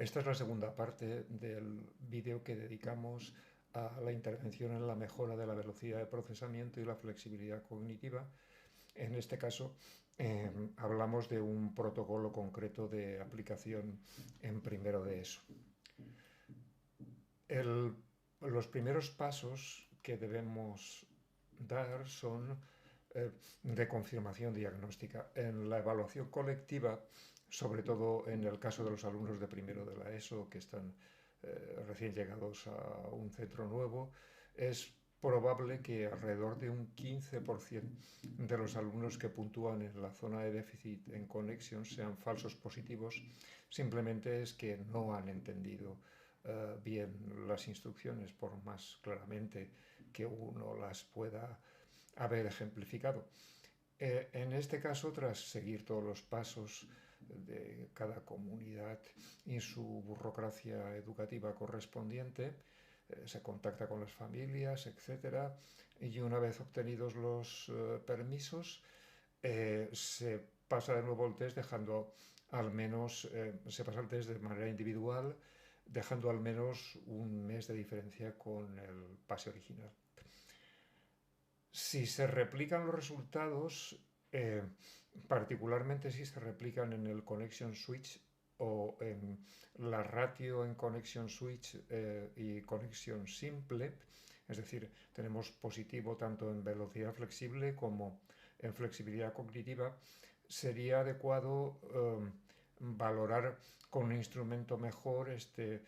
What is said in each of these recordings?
Esta es la segunda parte del vídeo que dedicamos a la intervención en la mejora de la velocidad de procesamiento y la flexibilidad cognitiva. En este caso, hablamos de un protocolo concreto de aplicación en primero de eso. Los primeros pasos que debemos dar son de confirmación diagnóstica. En la evaluación colectiva, sobre todo en el caso de los alumnos de primero de la ESO que están recién llegados a un centro nuevo, es probable que alrededor de un 15% de los alumnos que puntúan en la zona de déficit en Connexion sean falsos positivos. Simplemente es que no han entendido bien las instrucciones, por más claramente que uno las pueda haber ejemplificado. En este caso, tras seguir todos los pasos de cada comunidad y su burocracia educativa correspondiente, se contacta con las familias, etcétera, y una vez obtenidos los permisos, se pasa de nuevo el test dejando al menos, se pasa el test de manera individual, dejando al menos un mes de diferencia con el pase original. Si se replican los resultados, particularmente si se replican en el Connection Switch o en la ratio en Connection Switch y Connection Simple, es decir, tenemos positivo tanto en velocidad flexible como en flexibilidad cognitiva, sería adecuado valorar con un instrumento mejor este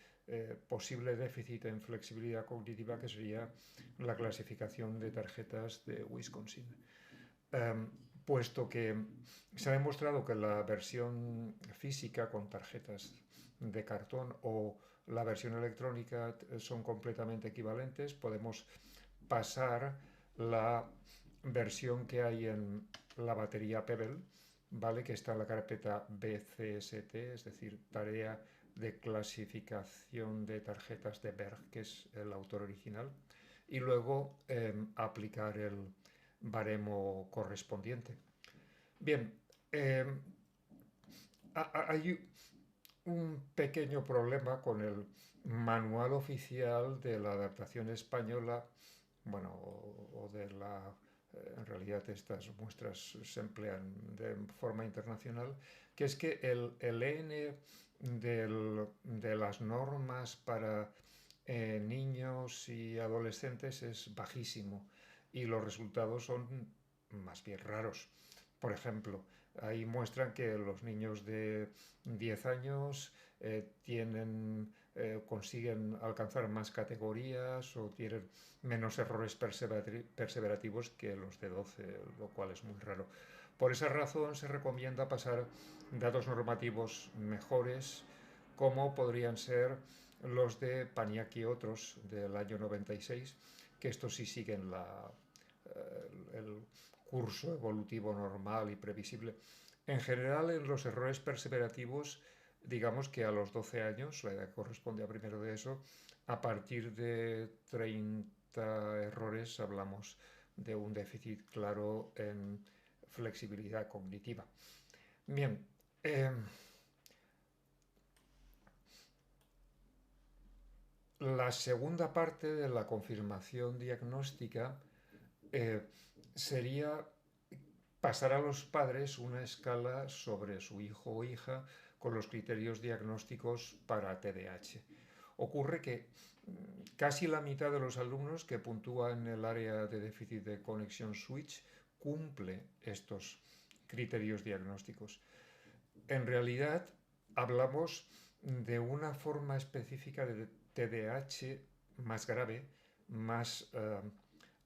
posible déficit en flexibilidad cognitiva, que sería la clasificación de tarjetas de Wisconsin. Puesto que se ha demostrado que la versión física con tarjetas de cartón o la versión electrónica son completamente equivalentes, podemos pasar la versión que hay en la batería Pebble, ¿vale? Que está en la carpeta BCST, es decir, tarea de clasificación de tarjetas de Berg, que es el autor original, y luego aplicar el baremo correspondiente. Bien, hay un pequeño problema con el manual oficial de la adaptación española, bueno, o de la... En realidad estas muestras se emplean de forma internacional, que es que el EN de las normas para niños y adolescentes es bajísimo y los resultados son más bien raros. Por ejemplo, ahí muestran que los niños de 10 años consiguen alcanzar más categorías o tienen menos errores perseverativos que los de 12, lo cual es muy raro. Por esa razón se recomienda pasar datos normativos mejores, como podrían ser los de Paniak y otros del año 96, que estos sí siguen el curso evolutivo normal y previsible. En general, en los errores perseverativos, digamos que a los 12 años, la edad que corresponde a primero de eso, a partir de 30 errores hablamos de un déficit claro en flexibilidad cognitiva. Bien, la segunda parte de la confirmación diagnóstica sería pasar a los padres una escala sobre su hijo o hija con los criterios diagnósticos para TDAH. Ocurre que casi la mitad de los alumnos que puntúan en el área de déficit de conexión switch cumple estos criterios diagnósticos. En realidad, hablamos de una forma específica de TDAH más grave, más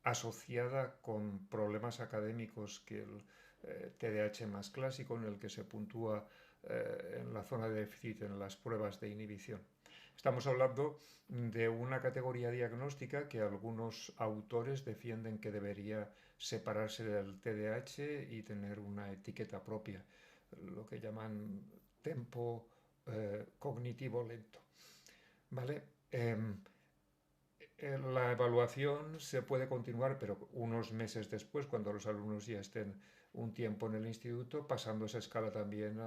asociada con problemas académicos que el TDAH más clásico, en el que se puntúa en la zona de déficit en las pruebas de inhibición. Estamos hablando de una categoría diagnóstica que algunos autores defienden que debería separarse del TDAH y tener una etiqueta propia, lo que llaman tempo cognitivo lento. ¿Vale? La evaluación se puede continuar, pero unos meses después, cuando los alumnos ya estén un tiempo en el instituto, pasando esa escala también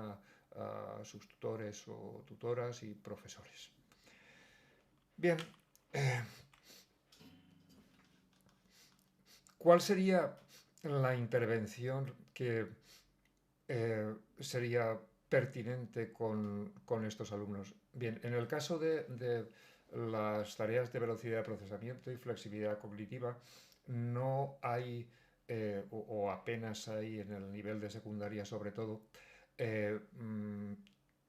a sus tutores o tutoras y profesores. Bien, ¿cuál sería la intervención que sería pertinente con estos alumnos? Bien, en el caso de las tareas de velocidad de procesamiento y flexibilidad cognitiva, no hay, o apenas hay en el nivel de secundaria sobre todo, eh, mm,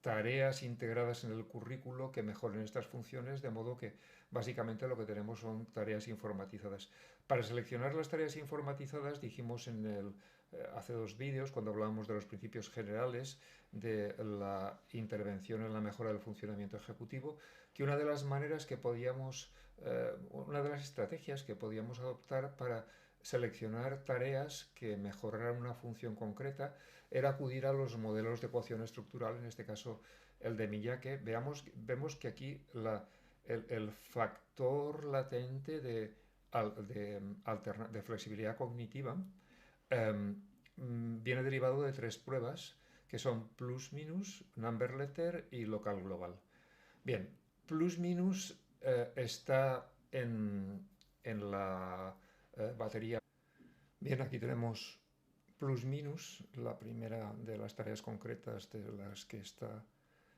tareas integradas en el currículo que mejoren estas funciones, de modo que básicamente lo que tenemos son tareas informatizadas. Para seleccionar las tareas informatizadas dijimos hace dos vídeos, cuando hablábamos de los principios generales de la intervención en la mejora del funcionamiento ejecutivo, que una de las maneras que una de las estrategias que podíamos adoptar para seleccionar tareas que mejoraran una función concreta era acudir a los modelos de ecuación estructural, en este caso el de Miyake. Vemos que aquí el factor latente de flexibilidad cognitiva viene derivado de tres pruebas que son plus minus, number letter y local global. Bien, plus minus está en la batería. Bien, aquí tenemos plus minus, la primera de las tareas concretas de las que está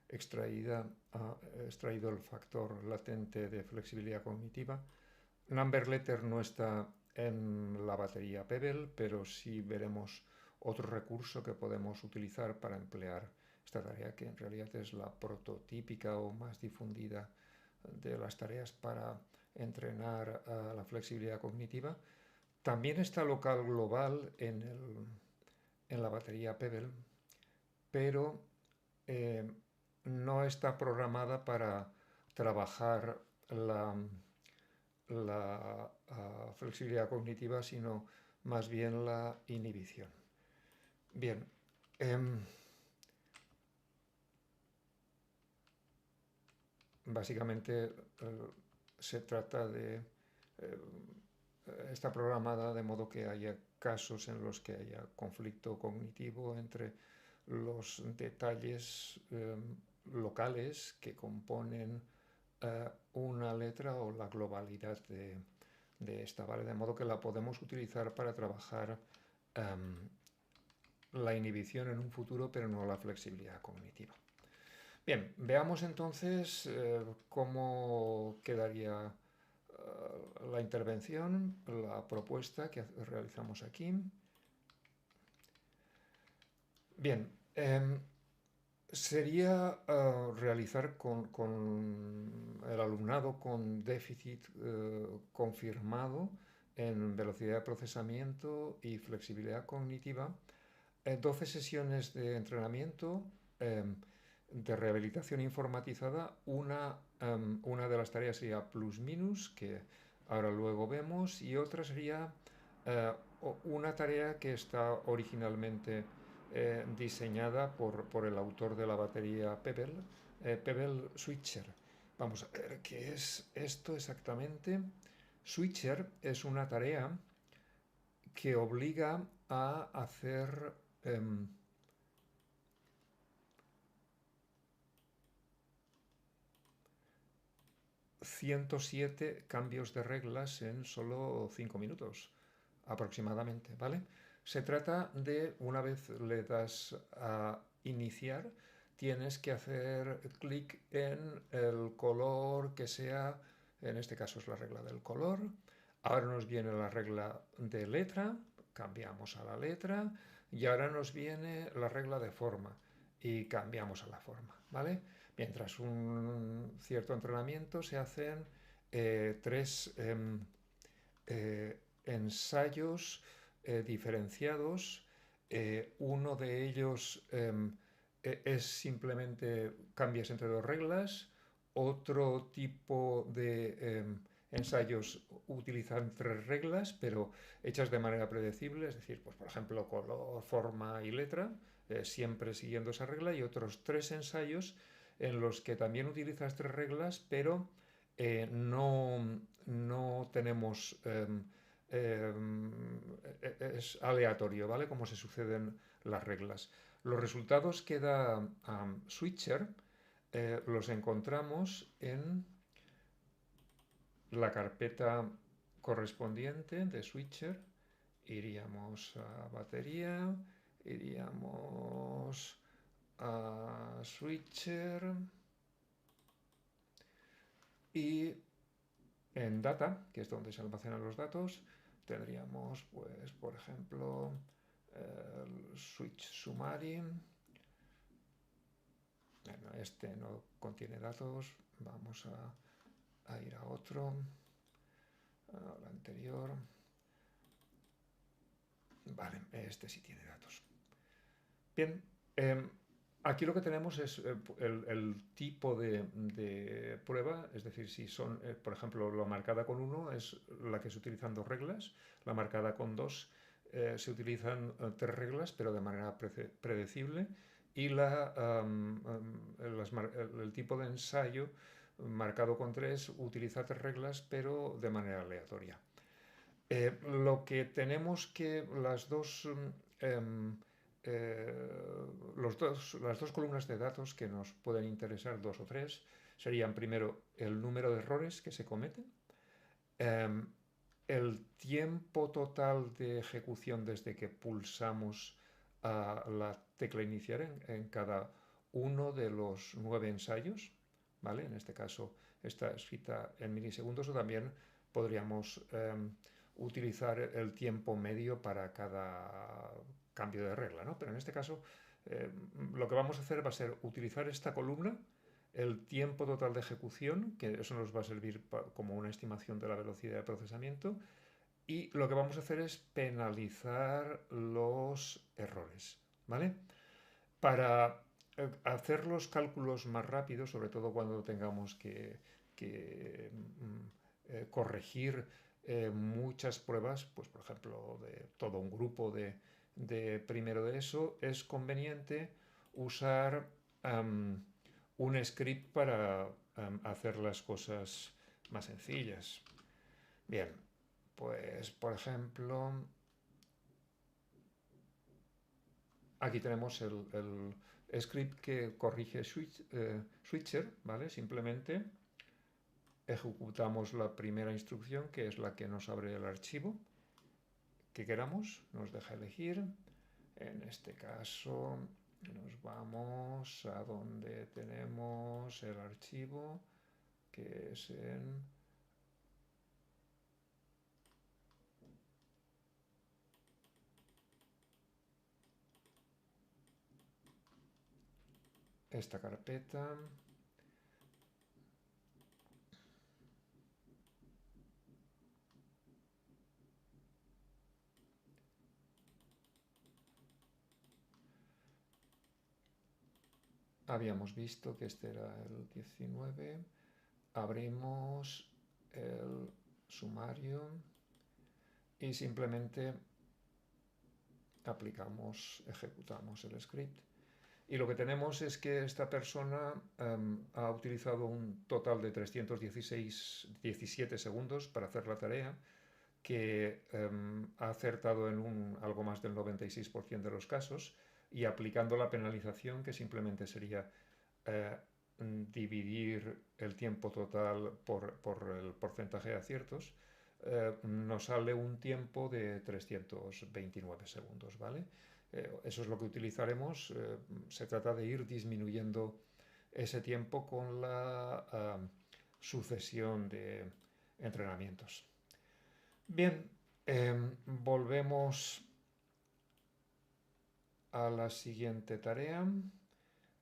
extraído el factor latente de flexibilidad cognitiva. Number letter no está en la batería Pebble, pero sí veremos otro recurso que podemos utilizar para emplear esta tarea, que en realidad es la prototípica o más difundida de las tareas para entrenar a la flexibilidad cognitiva. También está local global en la batería Pebble, pero no está programada para trabajar la flexibilidad cognitiva, sino más bien la inhibición. Bien, básicamente se trata está programada de modo que haya casos en los que haya conflicto cognitivo entre los detalles locales que componen una letra o la globalidad de esta, ¿vale? De modo que la podemos utilizar para trabajar la inhibición en un futuro, pero no la flexibilidad cognitiva. Bien, veamos entonces cómo quedaría la intervención, la propuesta que realizamos aquí. Bien, sería realizar con el alumnado con déficit confirmado en velocidad de procesamiento y flexibilidad cognitiva 12 sesiones de entrenamiento de rehabilitación informatizada. Una de las tareas sería plus minus, que ahora luego vemos, y otra sería una tarea que está originalmente diseñada por el autor de la batería Pebble, Pebble Switcher. Vamos a ver qué es esto exactamente. Switcher es una tarea que obliga a hacer 107 cambios de reglas en solo 5 minutos aproximadamente, ¿vale? Se trata de, una vez le das a iniciar, tienes que hacer clic en el color que sea, en este caso es la regla del color. Ahora nos viene la regla de letra, cambiamos a la letra, y ahora nos viene la regla de forma y cambiamos a la forma, ¿vale? Mientras un cierto entrenamiento se hacen tres ensayos diferenciados. Uno de ellos es simplemente cambias entre dos reglas. Otro tipo de ensayos utilizan tres reglas, pero hechas de manera predecible, es decir, pues por ejemplo color, forma y letra, siempre siguiendo esa regla, y otros tres ensayos en los que también utilizas tres reglas, pero no tenemos es aleatorio, ¿vale? Cómo se suceden las reglas. Los resultados que da Switcher los encontramos en la carpeta correspondiente de Switcher. Iríamos a batería, iríamos a Switcher y en Data, que es donde se almacenan los datos, tendríamos, pues, por ejemplo, el Switch Summary. Bueno, este no contiene datos, vamos a ir a otro, al anterior. Vale, este sí tiene datos. Bien, aquí lo que tenemos es el tipo de prueba, es decir, si son, por ejemplo, la marcada con 1 es la que se utilizan 2 reglas, la marcada con 2 se utilizan 3 reglas, pero de manera predecible, y el tipo de ensayo marcado con 3 utiliza 3 reglas, pero de manera aleatoria. Lo que tenemos que las dos, las dos columnas de datos que nos pueden interesar, 2 o 3, serían primero el número de errores que se cometen, el tiempo total de ejecución desde que pulsamos a la tecla iniciar en cada uno de los 9 ensayos, ¿vale? En este caso está escrita en milisegundos, o también podríamos utilizar el tiempo medio para cada cambio de regla, ¿no? Pero en este caso lo que vamos a hacer va a ser utilizar esta columna, el tiempo total de ejecución, que eso nos va a servir como una estimación de la velocidad de procesamiento, y lo que vamos a hacer es penalizar los errores, ¿vale? Para hacer los cálculos más rápidos, sobre todo cuando tengamos que corregir muchas pruebas, pues por ejemplo de todo un grupo de primero de eso, es conveniente usar un script para hacer las cosas más sencillas. Bien, pues por ejemplo, aquí tenemos el script que corrige Switcher, ¿vale? Simplemente ejecutamos la primera instrucción, que es la que nos abre el archivo que queramos, nos deja elegir. En este caso nos vamos a donde tenemos el archivo, que es en esta carpeta. Habíamos visto que este era el 19. Abrimos el sumario y simplemente ejecutamos el script. Y lo que tenemos es que esta persona ha utilizado un total de 317 segundos para hacer la tarea, que ha acertado en algo más del 96% de los casos, y aplicando la penalización, que simplemente sería dividir el tiempo total por el porcentaje de aciertos, nos sale un tiempo de 329 segundos, ¿vale? Eso es lo que utilizaremos. Se trata de ir disminuyendo ese tiempo con la sucesión de entrenamientos. Bien, volvemos a la siguiente tarea.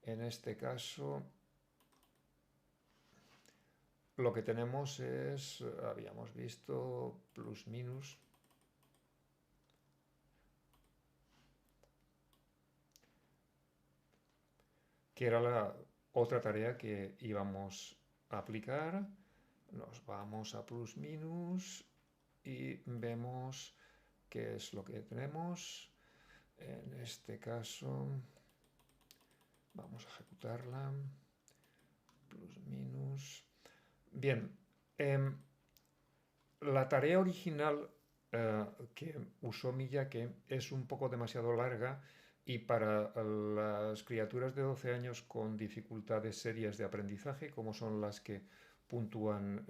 En este caso, lo que tenemos es, habíamos visto plus minus, que era la otra tarea que íbamos a aplicar. Nos vamos a plus minus y vemos qué es lo que tenemos. En este caso vamos a ejecutarla. Plus minus. Bien, la tarea original que usó Miyake es un poco demasiado larga Y para las criaturas de 12 años con dificultades serias de aprendizaje, como son las que puntúan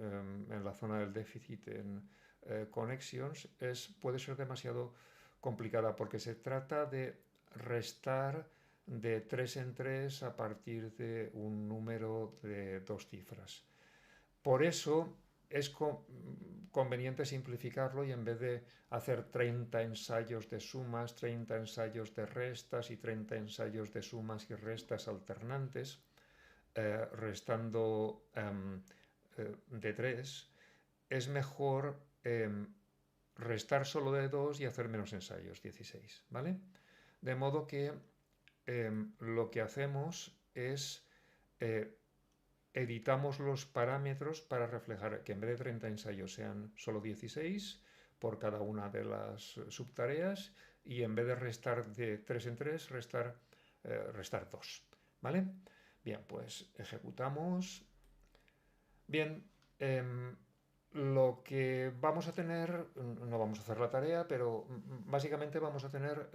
en la zona del déficit en Connections, puede ser demasiado complicada porque se trata de restar de 3 en 3 a partir de un número de 2 cifras. Por eso es conveniente simplificarlo y en vez de hacer 30 ensayos de sumas, 30 ensayos de restas y 30 ensayos de sumas y restas alternantes, restando de 3, es mejor restar solo de 2 y hacer menos ensayos, 16, ¿vale? De modo que lo que hacemos es editamos los parámetros para reflejar que en vez de 30 ensayos sean solo 16 por cada una de las subtareas y en vez de restar de 3 en 3, restar 2. ¿Vale? Bien, pues ejecutamos. Bien, lo que vamos a tener, no vamos a hacer la tarea, pero básicamente vamos a tener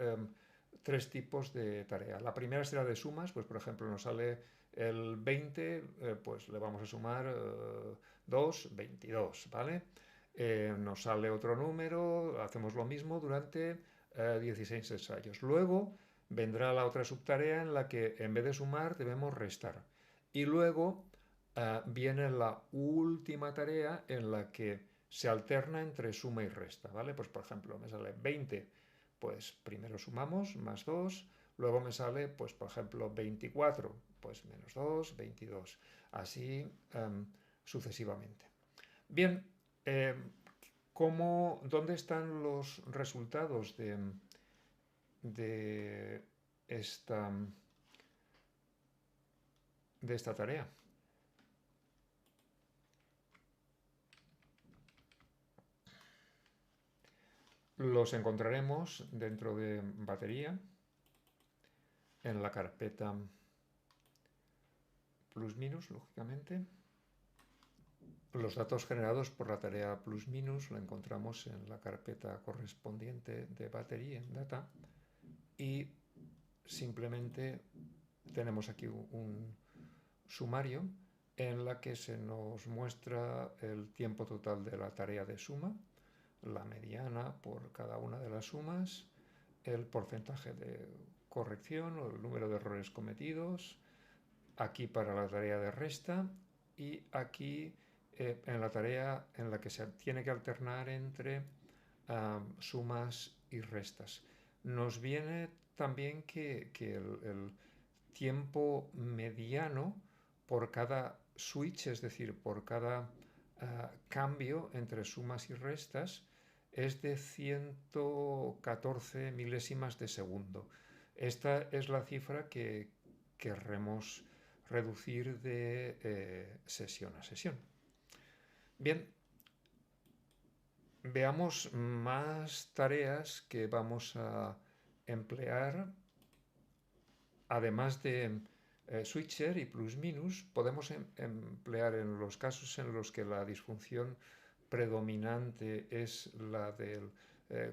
3 tipos de tarea. La primera será de sumas, pues por ejemplo nos sale el 20, pues le vamos a sumar 2, 22, ¿vale? Nos sale otro número, hacemos lo mismo durante 16 ensayos. Luego vendrá la otra subtarea en la que en vez de sumar debemos restar. Y luego viene la última tarea en la que se alterna entre suma y resta, ¿vale? Pues por ejemplo me sale 20, pues primero sumamos más 2, luego me sale, pues por ejemplo 24, pues menos 2, 22, así sucesivamente. Bien, ¿dónde están los resultados de esta tarea? Los encontraremos dentro de batería, en la carpeta plus minus, lógicamente. Los datos generados por la tarea plus minus la encontramos en la carpeta correspondiente de batería en data y simplemente tenemos aquí un sumario en la que se nos muestra el tiempo total de la tarea de suma, la mediana por cada una de las sumas, el porcentaje de corrección o el número de errores cometidos, aquí para la tarea de resta y aquí en la tarea en la que se tiene que alternar entre sumas y restas. Nos viene también que el tiempo mediano por cada switch, es decir, por cada cambio entre sumas y restas, es de 114 milésimas de segundo. Esta es la cifra que querremos reducir de sesión a sesión. Bien, veamos más tareas que vamos a emplear. Además de switcher y plus minus, podemos emplear en los casos en los que la disfunción predominante es la del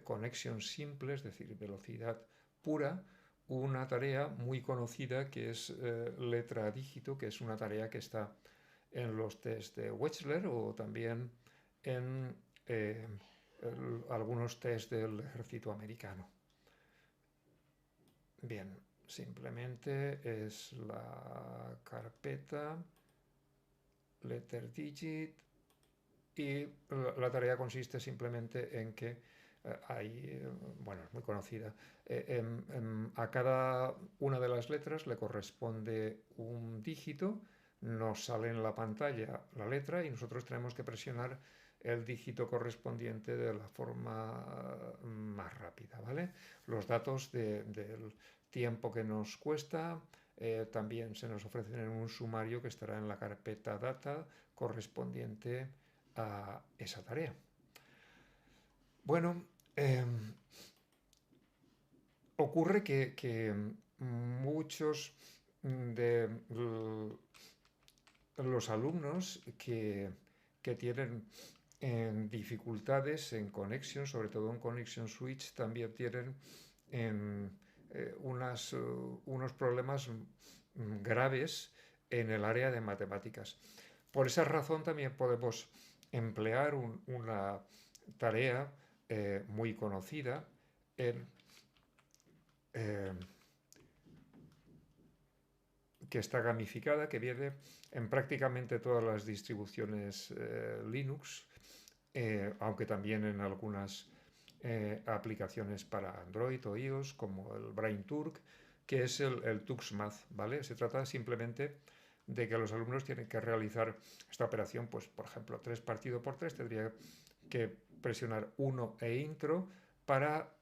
connection simple, es decir, velocidad pura, una tarea muy conocida que es letra dígito, que es una tarea que está en los test de Wechsler o también en algunos test del ejército americano. Bien, simplemente es la carpeta letter digit y la tarea consiste simplemente en que bueno, es muy conocida, a cada una de las letras le corresponde un dígito, nos sale en la pantalla la letra y nosotros tenemos que presionar el dígito correspondiente de la forma más rápida, ¿vale? Los datos del tiempo que nos cuesta también se nos ofrecen en un sumario que estará en la carpeta data correspondiente a esa tarea. Bueno, ocurre que muchos de los alumnos que tienen dificultades en Connection, sobre todo en Connection Switch, también tienen unos problemas graves en el área de matemáticas. Por esa razón también podemos emplear una tarea muy conocida en, eh, que está gamificada, que viene en prácticamente todas las distribuciones Linux, aunque también en algunas aplicaciones para Android o iOS, como el BrainTurk, que es el TuxMath, ¿vale? Se trata simplemente de que los alumnos tienen que realizar esta operación, pues por ejemplo, 3 partido por 3, tendría que presionar 1 e intro para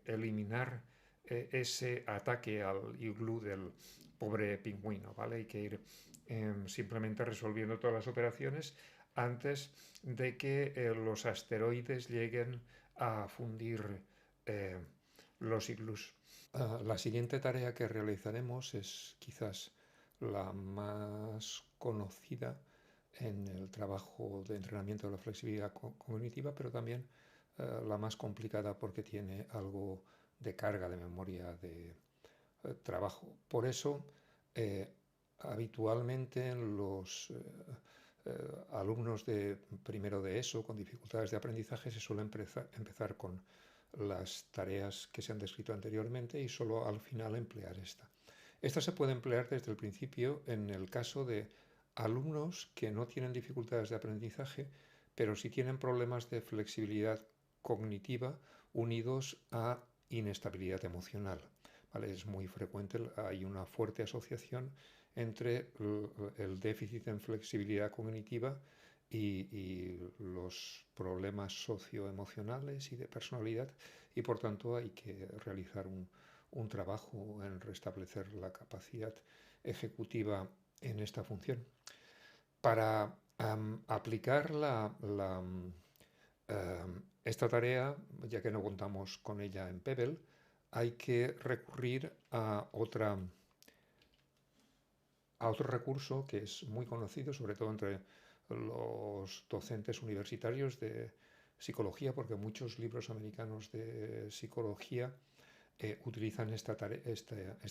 eliminar ese ataque al iglú del pobre pingüino, ¿vale? Hay que ir simplemente resolviendo todas las operaciones antes de que los asteroides lleguen a fundir eh, los iglús. La siguiente tarea que realizaremos es quizás la más conocida en el trabajo de entrenamiento de la flexibilidad cognitiva, pero también la más complicada porque tiene algo de carga de memoria de trabajo. Por eso, habitualmente los alumnos de primero de ESO con dificultades de aprendizaje se suele empezar con las tareas que se han descrito anteriormente y solo al final emplear esta. Esta se puede emplear desde el principio en el caso de alumnos que no tienen dificultades de aprendizaje, pero sí tienen problemas de flexibilidad cognitiva unidos a inestabilidad emocional. ¿Vale? Es muy frecuente, hay una fuerte asociación entre el déficit en flexibilidad cognitiva y los problemas socioemocionales y de personalidad, y por tanto hay que realizar un trabajo en restablecer la capacidad ejecutiva en esta función. Para aplicar esta tarea, ya que no contamos con ella en Pebble, hay que recurrir a otro recurso que es muy conocido, sobre todo entre los docentes universitarios de psicología, porque muchos libros americanos de psicología utilizan esta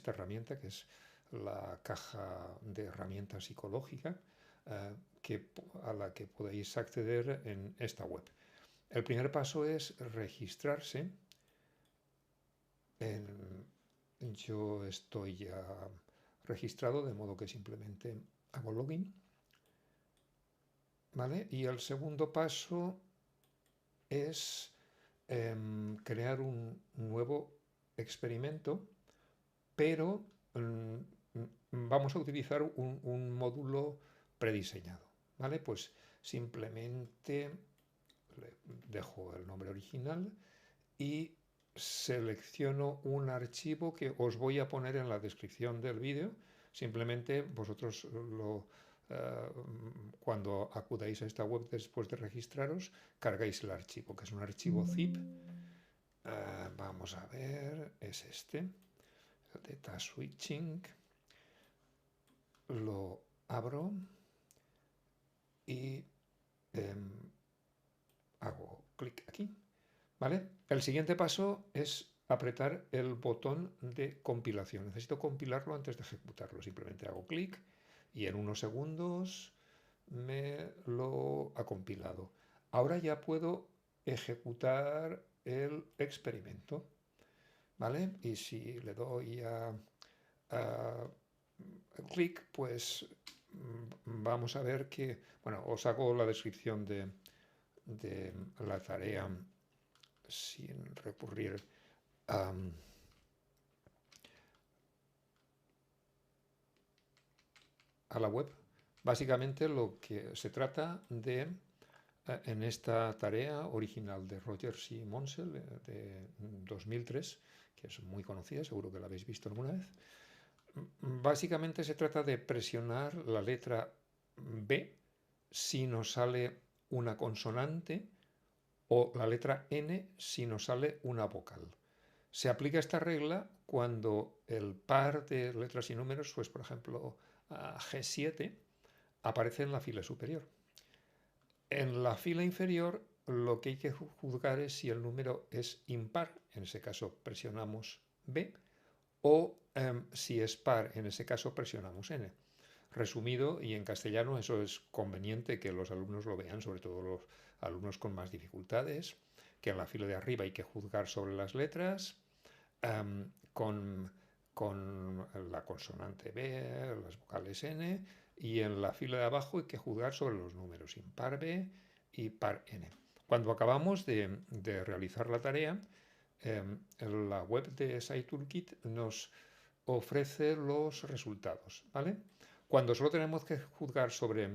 herramienta, que es la caja de herramientas psicológica, a la que podéis acceder en esta web. El primer paso es registrarse. Yo estoy ya registrado, de modo que simplemente hago login. ¿Vale? Y el segundo paso es crear un nuevo experimento, pero vamos a utilizar un módulo prediseñado. ¿Vale? Pues simplemente le dejo el nombre original y selecciono un archivo que os voy a poner en la descripción del vídeo. Simplemente vosotros cuando acudáis a esta web después de registraros, cargáis el archivo, que es un archivo zip. Vamos a ver, es este, el de task switching. Lo abro y hago clic aquí. ¿Vale? El siguiente paso es apretar el botón de compilación. Necesito compilarlo antes de ejecutarlo. Simplemente hago clic y en unos segundos me lo ha compilado. Ahora ya puedo ejecutar el experimento. ¿Vale? Y si le doy a clic, pues vamos a ver que, bueno, os hago la descripción de la tarea sin recurrir a la web. Básicamente lo que se trata de, en esta tarea original de Rogers y Monsell de 2003, que es muy conocida, seguro que la habéis visto alguna vez, básicamente se trata de presionar la letra B si nos sale una consonante o la letra N si nos sale una vocal. Se aplica esta regla cuando el par de letras y números, pues por ejemplo G7, aparece en la fila superior. En la fila inferior lo que hay que juzgar es si el número es impar. En ese caso presionamos B, o si es par, en ese caso presionamos N. Resumido, y en castellano eso es conveniente que los alumnos lo vean, sobre todo los alumnos con más dificultades, que en la fila de arriba hay que juzgar sobre las letras, con, la consonante B, las vocales N, y en la fila de abajo hay que juzgar sobre los números impar B y par N. Cuando acabamos de realizar la tarea, la web de SciToolKit nos ofrece los resultados, ¿vale? Cuando solo tenemos que juzgar sobre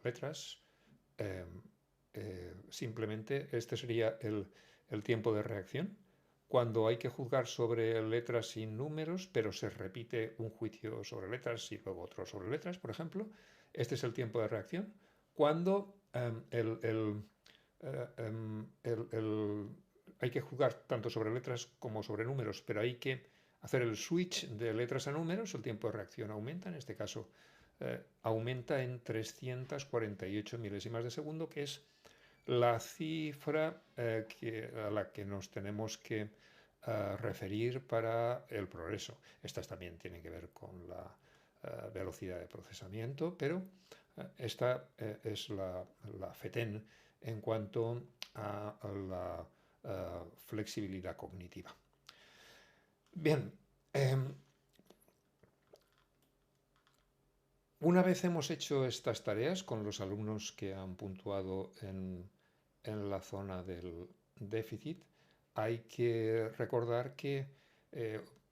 letras, eh, simplemente este sería el tiempo de reacción. Cuando hay que juzgar sobre letras sin números, pero se repite un juicio sobre letras y luego otro sobre letras, por ejemplo, este es el tiempo de reacción. Cuando hay que juzgar tanto sobre letras como sobre números, pero hay que hacer el switch de letras a números, el tiempo de reacción aumenta, en este caso aumenta en 348 milésimas de segundo, que es la cifra a la que nos tenemos que referir para el progreso. Estas también tienen que ver con la velocidad de procesamiento, pero esta es la FETEN en cuanto a la flexibilidad cognitiva. Bien, una vez hemos hecho estas tareas con los alumnos que han puntuado en la zona del déficit, hay que recordar que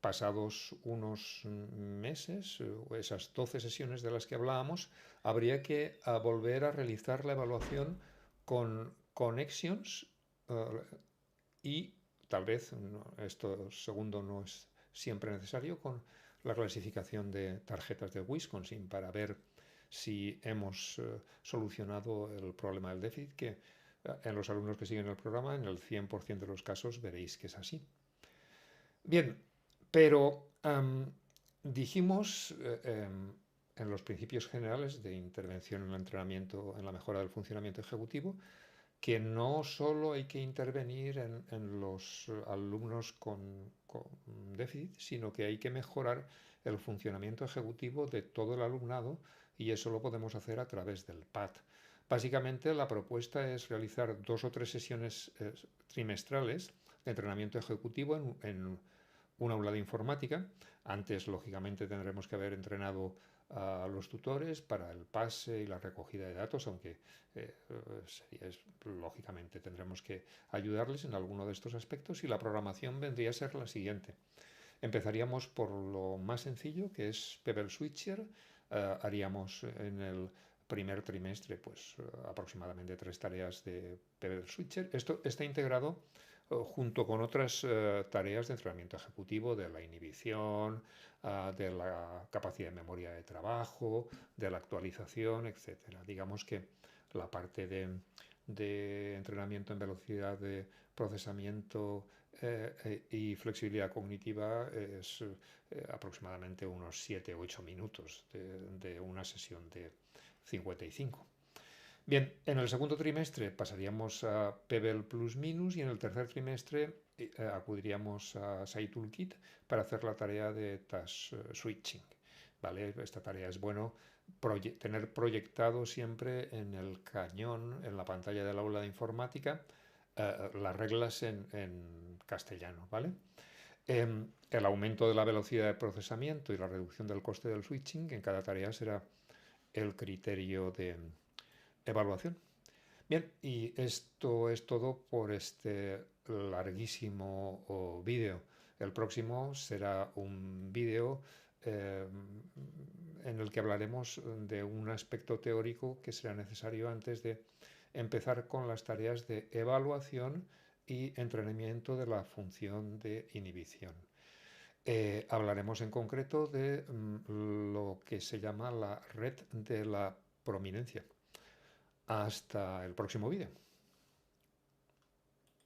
pasados unos meses, esas 12 sesiones de las que hablábamos, habría que volver a realizar la evaluación con connections y tal vez, esto segundo no es siempre necesario, con la clasificación de tarjetas de Wisconsin para ver si hemos solucionado el problema del déficit, que en los alumnos que siguen el programa, en el 100% de los casos veréis que es así. Bien, pero dijimos en los principios generales de intervención en el entrenamiento, en la mejora del funcionamiento ejecutivo, que no solo hay que intervenir en los alumnos con déficit, sino que hay que mejorar el funcionamiento ejecutivo de todo el alumnado, y eso lo podemos hacer a través del PAT. Básicamente la propuesta es realizar 2 o 3 sesiones trimestrales de entrenamiento ejecutivo en un aula de informática. Antes, lógicamente, tendremos que haber entrenado a los tutores para el pase y la recogida de datos, aunque lógicamente tendremos que ayudarles en alguno de estos aspectos, y la programación vendría a ser la siguiente. Empezaríamos por lo más sencillo, que es Pebble Switcher. Haríamos en el primer trimestre pues aproximadamente 3 tareas de Pebble Switcher. Esto está integrado junto con otras tareas de entrenamiento ejecutivo, de la inhibición, de la capacidad de memoria de trabajo, de la actualización, etc. Digamos que la parte de entrenamiento en velocidad de procesamiento y flexibilidad cognitiva es aproximadamente unos 7 o 8 minutos de una sesión de 55. Bien, en el segundo trimestre pasaríamos a Pebble Plus Minus, y en el tercer trimestre acudiríamos a SciToolKit para hacer la tarea de Task Switching. ¿Vale? Esta tarea es bueno tener proyectado siempre en el cañón, en la pantalla del aula de informática, las reglas en castellano, ¿vale? El aumento de la velocidad de procesamiento y la reducción del coste del switching en cada tarea será el criterio de evaluación. Bien, y esto es todo por este larguísimo vídeo. El próximo será un vídeo en el que hablaremos de un aspecto teórico que será necesario antes de empezar con las tareas de evaluación y entrenamiento de la función de inhibición. Hablaremos en concreto de lo que se llama la red de la prominencia. Hasta el próximo vídeo.